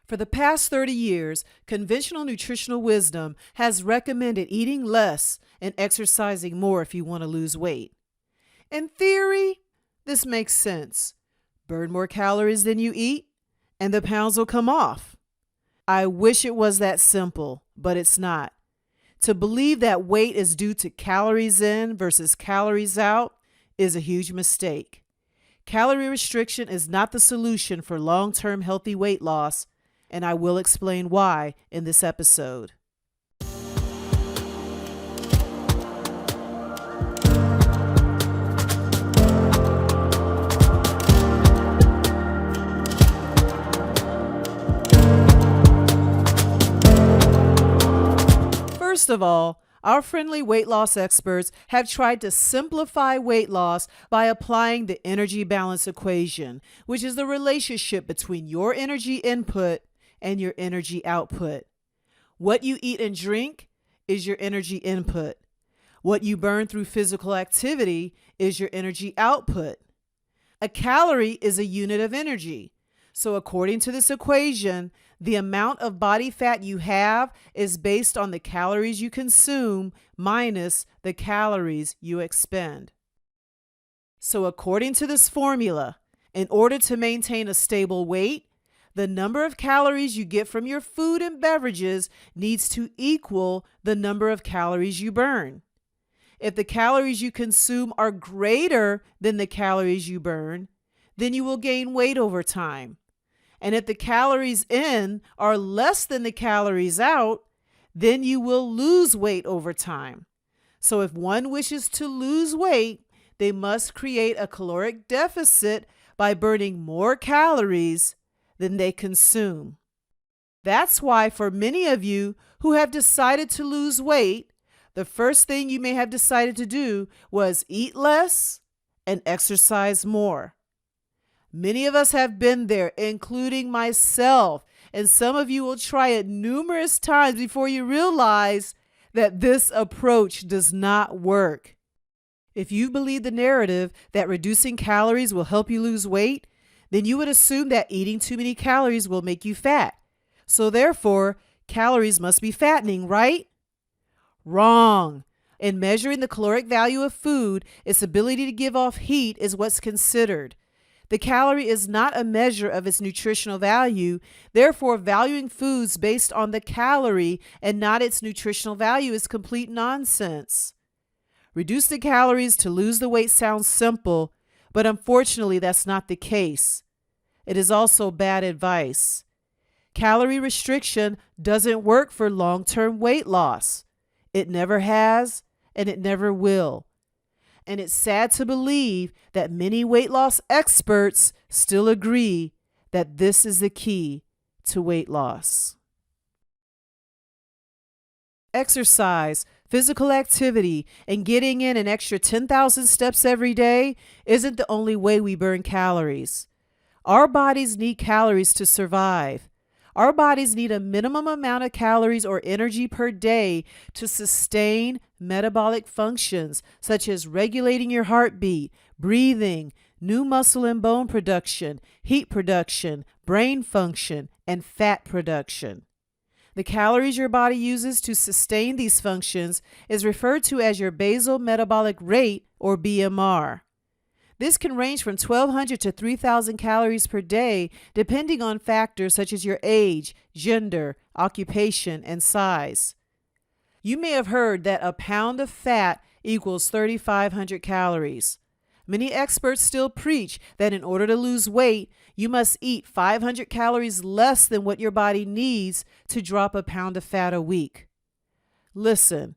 For the past 30 years, conventional nutritional wisdom has recommended eating less and exercising more if you want to lose weight. In theory, this makes sense. Burn more calories than you eat, and the pounds will come off. I wish it was that simple, but it's not. To believe that weight is due to calories in versus calories out is a huge mistake. Calorie restriction is not the solution for long-term healthy weight loss, and I will explain why in this episode. First of all, our friendly weight loss experts have tried to simplify weight loss by applying the energy balance equation, which is the relationship between your energy input and your energy output. What you eat and drink is your energy input. What you burn through physical activity is your energy output. A calorie is a unit of energy. So according to this equation, the amount of body fat you have is based on the calories you consume minus the calories you expend. So according to this formula, in order to maintain a stable weight, the number of calories you get from your food and beverages needs to equal the number of calories you burn. If the calories you consume are greater than the calories you burn, then you will gain weight over time. And if the calories in are less than the calories out, then you will lose weight over time. So if one wishes to lose weight, they must create a caloric deficit by burning more calories than they consume. That's why for many of you who have decided to lose weight, the first thing you may have decided to do was eat less and exercise more. Many of us have been there, including myself, and some of you will try it numerous times before you realize that this approach does not work. If you believe the narrative that reducing calories will help you lose weight, then you would assume that eating too many calories will make you fat. So therefore, calories must be fattening, right? Wrong. In measuring the caloric value of food, its ability to give off heat is what's considered. The calorie is not a measure of its nutritional value. Therefore, valuing foods based on the calorie and not its nutritional value is complete nonsense. Reduce the calories to lose the weight sounds simple, but unfortunately, that's not the case. It is also bad advice. Calorie restriction doesn't work for long-term weight loss. It never has, and it never will. And it's sad to believe that many weight loss experts still agree that this is the key to weight loss. Exercise, physical activity, and getting in an extra 10,000 steps every day isn't the only way we burn calories. Our bodies need calories to survive. Our bodies need a minimum amount of calories or energy per day to sustain metabolic functions such as regulating your heartbeat, breathing, new muscle and bone production, heat production, brain function, and fat production. The calories your body uses to sustain these functions is referred to as your basal metabolic rate, or BMR. This can range from 1,200 to 3,000 calories per day, depending on factors such as your age, gender, occupation, and size. You may have heard that a pound of fat equals 3,500 calories. Many experts still preach that in order to lose weight, you must eat 500 calories less than what your body needs to drop a pound of fat a week. Listen.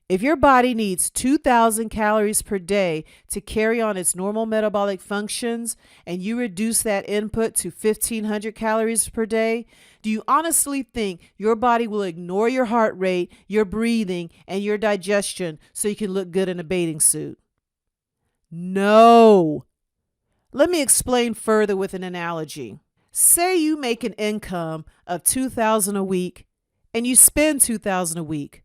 If your body needs 2,000 calories per day to carry on its normal metabolic functions and you reduce that input to 1,500 calories per day, do you honestly think your body will ignore your heart rate, your breathing, and your digestion so you can look good in a bathing suit? No. Let me explain further with an analogy. Say you make an income of $2,000 a week and you spend $2,000 a week.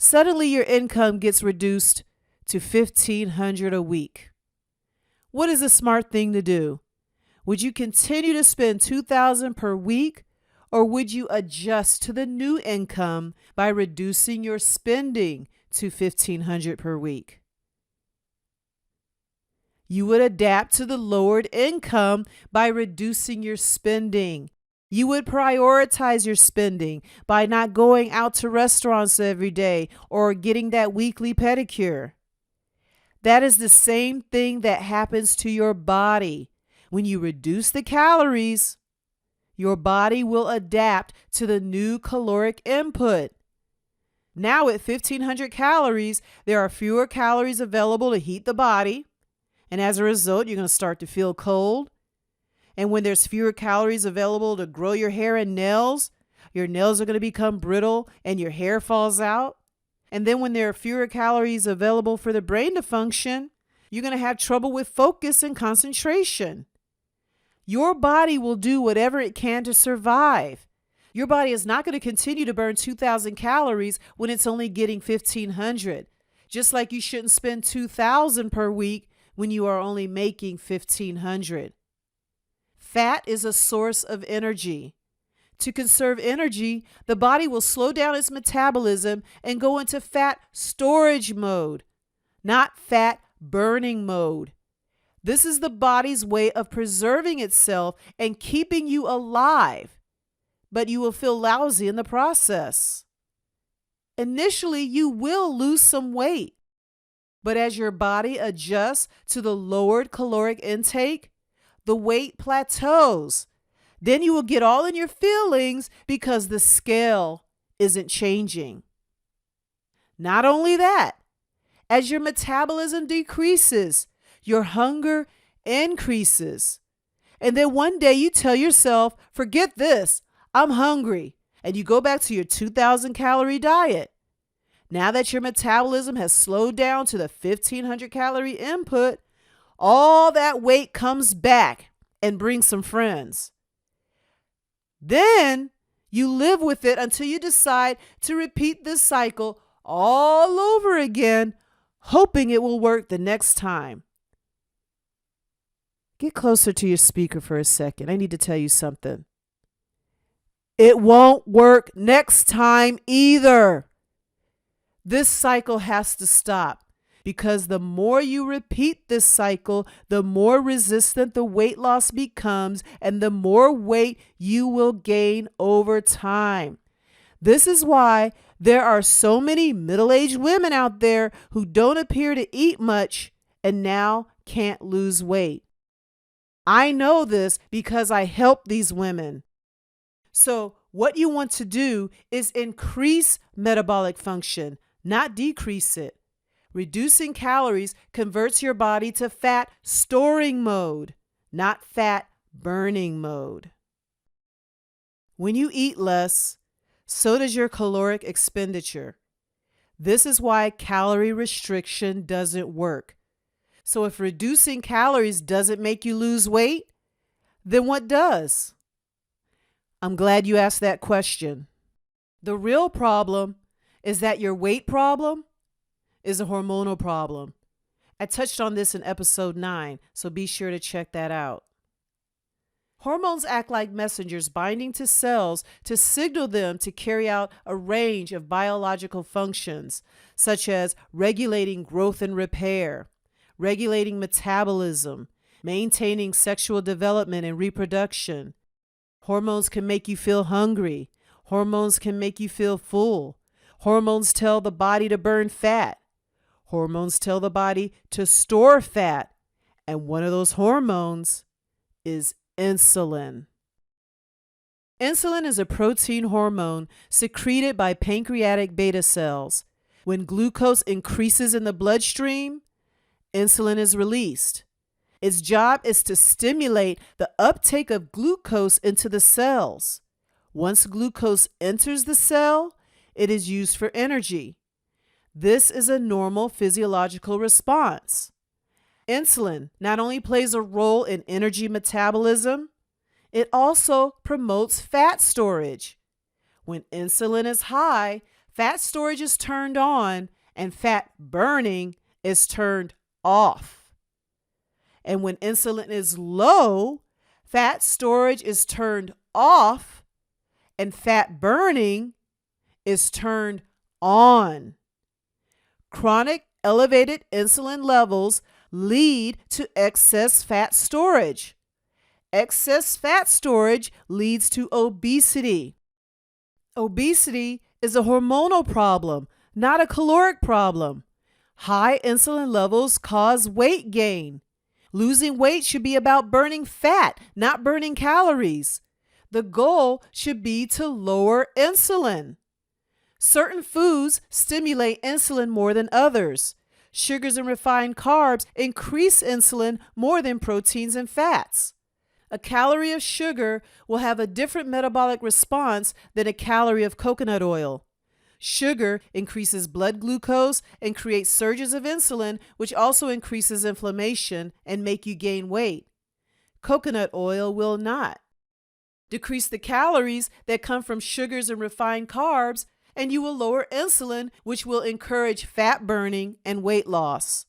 Suddenly your income gets reduced to $1,500 a week. What is the smart thing to do? Would you continue to spend $2,000 per week, Or would you adjust to the new income by reducing your spending to $1,500 per week? You would adapt to the lowered income by reducing your spending. You would prioritize your spending by not going out to restaurants every day or getting that weekly pedicure. That is the same thing that happens to your body. When you reduce the calories, your body will adapt to the new caloric input. Now at 1,500 calories, there are fewer calories available to heat the body. And as a result, you're going to start to feel cold. And when there's fewer calories available to grow your hair and nails, your nails are going to become brittle and your hair falls out. And then when there are fewer calories available for the brain to function, you're going to have trouble with focus and concentration. Your body will do whatever it can to survive. Your body is not going to continue to burn 2,000 calories when it's only getting 1,500. Just like you shouldn't spend 2,000 per week when you are only making 1,500. Fat is a source of energy. To conserve energy, the body will slow down its metabolism and go into fat storage mode, not fat burning mode. This is the body's way of preserving itself and keeping you alive, but you will feel lousy in the process. Initially, you will lose some weight, but as your body adjusts to the lowered caloric intake, the weight plateaus. Then you will get all in your feelings because the scale isn't changing. Not only that, as your metabolism decreases, your hunger increases. And then one day you tell yourself, forget this, I'm hungry. And you go back to your 2,000 calorie diet. Now that your metabolism has slowed down to the 1,500 calorie input, all that weight comes back and brings some friends. Then you live with it until you decide to repeat this cycle all over again, hoping it will work the next time. Get closer to your speaker for a second. I need to tell you something. It won't work next time either. This cycle has to stop. Because the more you repeat this cycle, the more resistant the weight loss becomes and the more weight you will gain over time. This is why there are so many middle-aged women out there who don't appear to eat much and now can't lose weight. I know this because I help these women. So what you want to do is increase metabolic function, not decrease it. Reducing calories converts your body to fat storing mode, not fat burning mode. When you eat less, so does your caloric expenditure. This is why calorie restriction doesn't work. So if reducing calories doesn't make you lose weight, then what does? I'm glad you asked that question. The real problem is that your weight problem is a hormonal problem. I touched on this in episode 9, so be sure to check that out. Hormones act like messengers binding to cells to signal them to carry out a range of biological functions, such as regulating growth and repair, regulating metabolism, maintaining sexual development and reproduction. Hormones can make you feel hungry. Hormones can make you feel full. Hormones tell the body to burn fat. Hormones tell the body to store fat. And one of those hormones is insulin. Insulin is a protein hormone secreted by pancreatic beta cells. When glucose increases in the bloodstream, insulin is released. Its job is to stimulate the uptake of glucose into the cells. Once glucose enters the cell, it is used for energy. This is a normal physiological response. Insulin not only plays a role in energy metabolism, it also promotes fat storage. When insulin is high, fat storage is turned on and fat burning is turned off. And when insulin is low, fat storage is turned off and fat burning is turned on. Chronic elevated insulin levels lead to excess fat storage. Excess fat storage leads to obesity. Obesity is a hormonal problem, not a caloric problem. High insulin levels cause weight gain. Losing weight should be about burning fat, not burning calories. The goal should be to lower insulin. Certain foods stimulate insulin more than others. Sugars and refined carbs increase insulin more than proteins and fats. A calorie of sugar will have a different metabolic response than a calorie of coconut oil. Sugar increases blood glucose and creates surges of insulin, which also increases inflammation and make you gain weight. Coconut oil will not. Decrease the calories that come from sugars and refined carbs, and you will lower insulin, which will encourage fat burning and weight loss.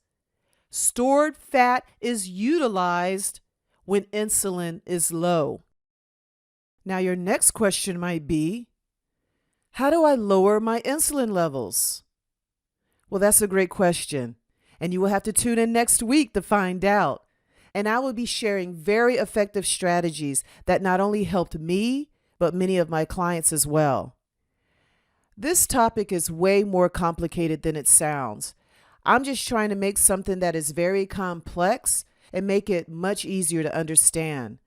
Stored fat is utilized when insulin is low. Now, your next question might be, how do I lower my insulin levels? Well, that's a great question, and you will have to tune in next week to find out. And I will be sharing very effective strategies that not only helped me, but many of my clients as well. This topic is way more complicated than it sounds. I'm just trying to make something that is very complex and make it much easier to understand.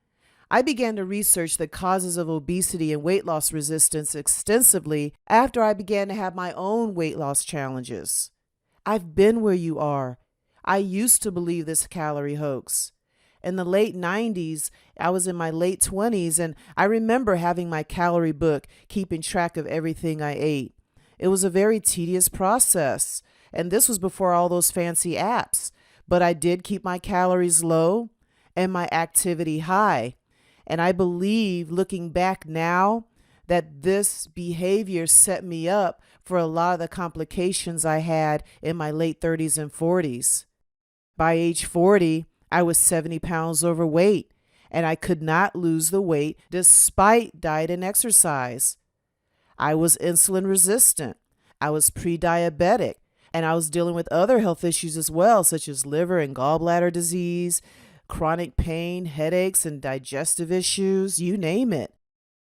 I began to research the causes of obesity and weight loss resistance extensively after I began to have my own weight loss challenges. I've been where you are. I used to believe this calorie hoax. In the late 90s, I was in my late 20s, and I remember having my calorie book, keeping track of everything I ate. It was a very tedious process, and this was before all those fancy apps. But I did keep my calories low and my activity high. And I believe, looking back now, that this behavior set me up for a lot of the complications I had in my late 30s and 40s. By age 40, I was 70 pounds overweight, and I could not lose the weight despite diet and exercise. I was insulin resistant. I was pre-diabetic, and I was dealing with other health issues as well, such as liver and gallbladder disease, chronic pain, headaches, and digestive issues, you name it.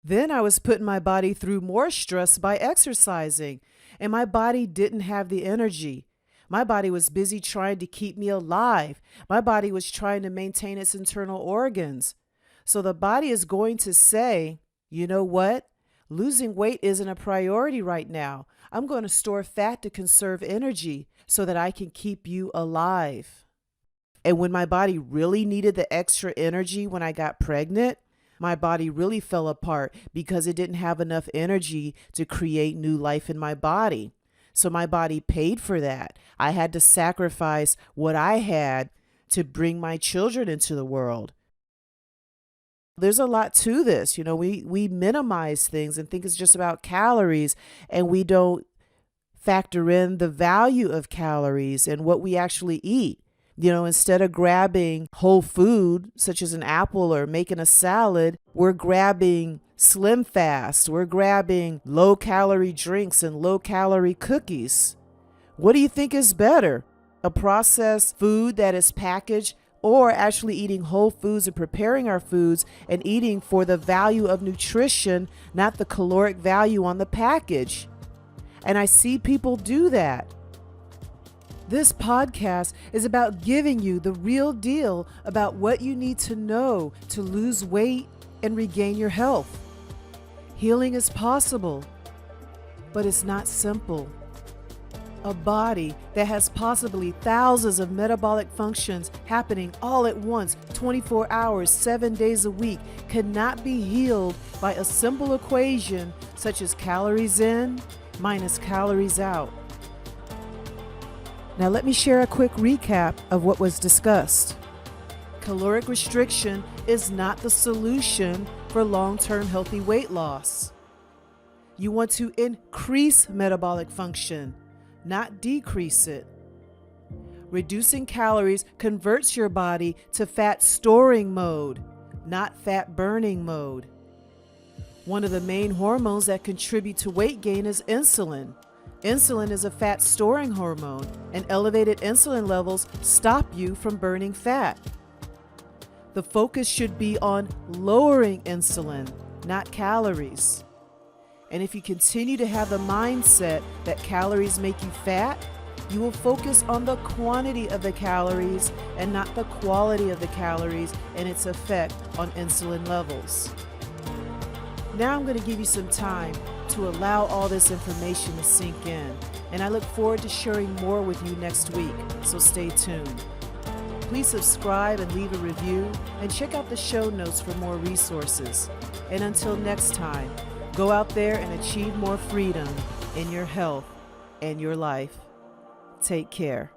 Then I was putting my body through more stress by exercising, and my body didn't have the energy. My body was busy trying to keep me alive. My body was trying to maintain its internal organs. So the body is going to say, you know what? Losing weight isn't a priority right now. I'm going to store fat to conserve energy so that I can keep you alive. And when my body really needed the extra energy when I got pregnant, my body really fell apart because it didn't have enough energy to create new life in my body. So my body paid for that. I had to sacrifice what I had to bring my children into the world. There's a lot to this. We minimize things and think it's just about calories, and we don't factor in the value of calories and what we actually eat. Instead of grabbing whole food, such as an apple or making a salad, we're grabbing Slim Fast. We're grabbing low-calorie drinks and low-calorie cookies. What do you think is better? A processed food that is packaged, or actually eating whole foods and preparing our foods and eating for the value of nutrition, not the caloric value on the package? And I see people do that. This podcast is about giving you the real deal about what you need to know to lose weight and regain your health. Healing is possible, but it's not simple. A body that has possibly thousands of metabolic functions happening all at once, 24 hours, 7 days a week, cannot be healed by a simple equation such as calories in minus calories out. Now let me share a quick recap of what was discussed. Caloric restriction is not the solution for long-term healthy weight loss. You want to increase metabolic function, not decrease it. Reducing calories converts your body to fat storing mode, not fat burning mode. One of the main hormones that contribute to weight gain is insulin. Insulin is a fat storing hormone, and elevated insulin levels stop you from burning fat. The focus should be on lowering insulin, not calories. And if you continue to have the mindset that calories make you fat, you will focus on the quantity of the calories and not the quality of the calories and its effect on insulin levels. Now I'm going to give you some time to allow all this information to sink in, and I look forward to sharing more with you next week, so stay tuned. Please subscribe and leave a review, and check out the show notes for more resources. And until next time, go out there and achieve more freedom in your health and your life. Take care.